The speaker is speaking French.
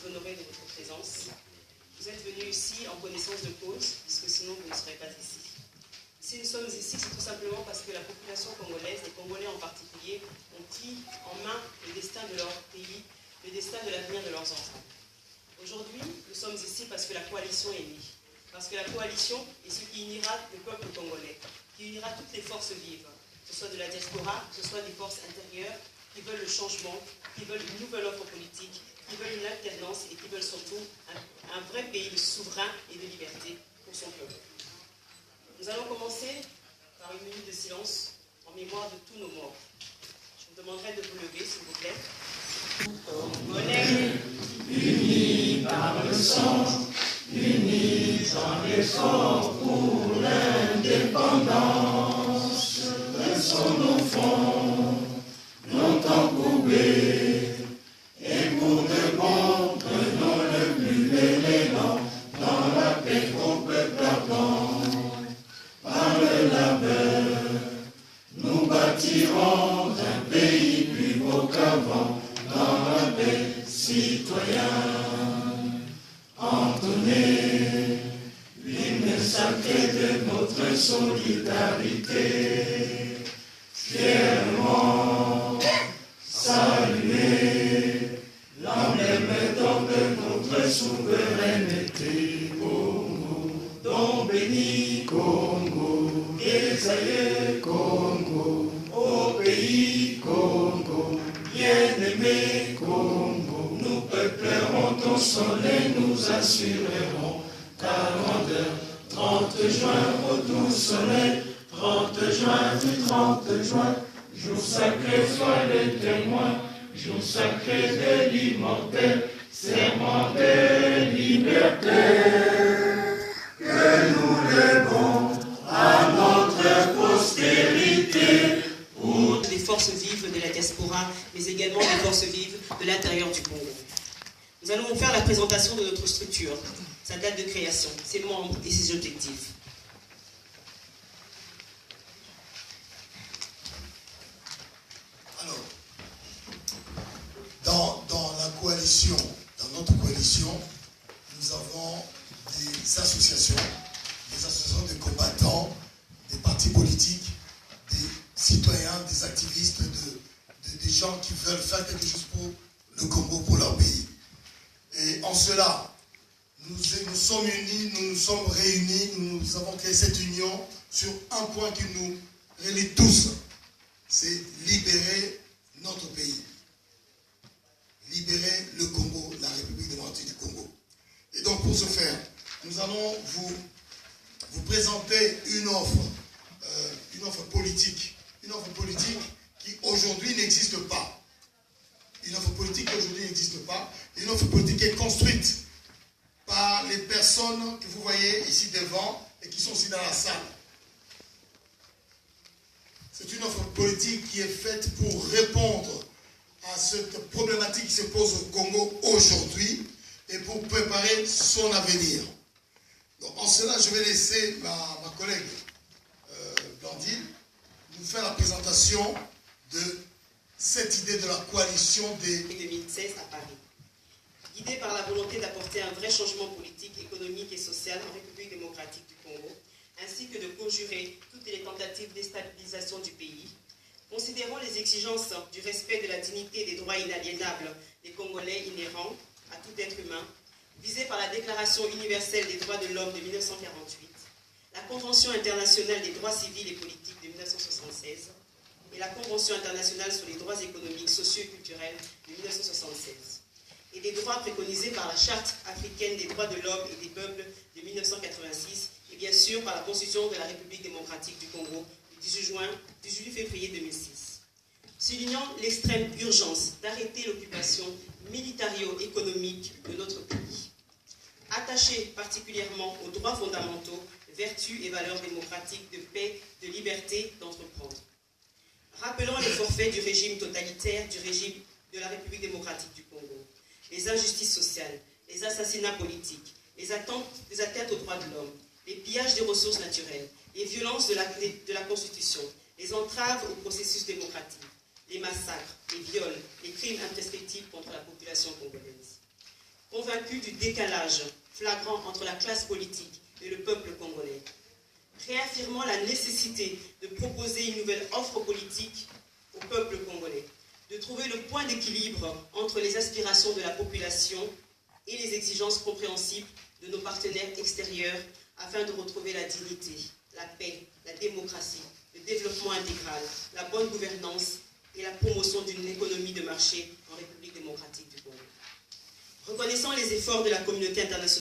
suis honorée de votre présence. Vous êtes venus ici en connaissance de cause, puisque sinon vous ne serez pas ici. Si nous sommes ici, c'est tout simplement parce que la population congolaise, les Congolais en particulier, ont pris en main le destin de leur pays, le destin de l'avenir de leurs enfants. Aujourd'hui, nous sommes ici parce que la coalition est née. Parce que la coalition est ce qui unira le peuple congolais, qui unira toutes les forces vives, que ce soit de la diaspora, que ce soit des forces intérieures, qui veulent le changement, qui veulent une nouvelle offre politique, qui veulent une alternance et qui veulent surtout un vrai pays de souverain et de liberté pour son peuple. Nous allons commencer par une minute de silence en mémoire de tous nos morts. Je vous demanderai de vous lever, s'il vous plaît. Congolais, unis par le sang, unis dans l'effort pour l'indépendance, restons nos fronts, longtemps courbés, et pour de bon, prenons le plus bel élan, dans la paix qu'on peut perdre. Par le labeur, nous bâtirons un pays plus beau qu'avant, dans la paix citoyenne. Entonnez l'hymne sacré de notre solidarité, fièrement saluer l'emblème d'or de notre souveraineté. Congo, don béni Congo, désaillé Congo, au pays Congo, bien-aimé Congo, nous peuplerons ton soleil, nous assurerons ta grandeur. 30 juin au doux soleil, 30 juin du 30 juin, jour sacré soit le témoin, jour sacré de l'immortel, serment de liberté. Que nous lèvons à notre postérité. Des forces vives de la diaspora, mais également des forces vives de l'intérieur du Congo. Nous allons vous faire la présentation de notre structure, sa date de création, ses membres et ses objectifs. Alors, dans la coalition, dans notre coalition, nous avons des associations de combattants, des partis politiques, des citoyens, des activistes, des gens qui veulent faire quelque chose pour le Congo, pour leur pays. Et en cela, nous sommes unis, nous nous sommes réunis, nous avons créé cette union sur un point qui nous relie tous, c'est libérer notre pays. Libérer le Congo, la République démocratique du Congo. Et donc pour ce faire, nous allons vous présenter une offre politique qui aujourd'hui n'existe pas. Une offre politique qui aujourd'hui n'existe pas. Une offre politique qui est construite par les personnes que vous voyez ici devant et qui sont aussi dans la salle. C'est une offre politique qui est faite pour répondre à cette problématique qui se pose au Congo aujourd'hui et pour préparer son avenir. Donc, en cela, je vais laisser ma collègue Blandine nous faire la présentation de cette idée de la coalition des 2016 à Paris. Guidée par la volonté d'apporter un vrai changement politique, économique et social en République démocratique du Congo, ainsi que de conjurer toutes les tentatives de déstabilisation du pays, considérant les exigences du respect de la dignité et des droits inaliénables des Congolais inhérents à tout être humain, visés par la Déclaration universelle des droits de l'homme de 1948, la Convention internationale des droits civils et politiques de 1976 et la Convention internationale sur les droits économiques, sociaux et culturels de 1976, et des droits préconisés par la Charte africaine des droits de l'homme et des peuples de 1986, et bien sûr par la Constitution de la République démocratique du Congo du 18 février 2006. Soulignant l'extrême urgence d'arrêter l'occupation militario-économique de notre pays. Attaché particulièrement aux droits fondamentaux, vertus et valeurs démocratiques de paix, de liberté, d'entreprendre. Rappelant les forfaits du régime totalitaire, du régime de la République démocratique du Congo, les injustices sociales, les assassinats politiques, les atteintes aux droits de l'homme, les pillages des ressources naturelles, les violences de la Constitution, les entraves au processus démocratique, les massacres, les viols, les crimes imprescriptibles contre la population congolaise. convaincus du décalage flagrant entre la classe politique et le peuple congolais, réaffirmant la nécessité de proposer une nouvelle offre politique au peuple congolais, de trouver le point d'équilibre entre les aspirations de la population et les exigences compréhensibles de nos partenaires extérieurs afin de retrouver la dignité, la paix, la démocratie, le développement intégral, la bonne gouvernance et la promotion d'une économie de marché en République démocratique du Congo. Reconnaissant les efforts de la communauté internationale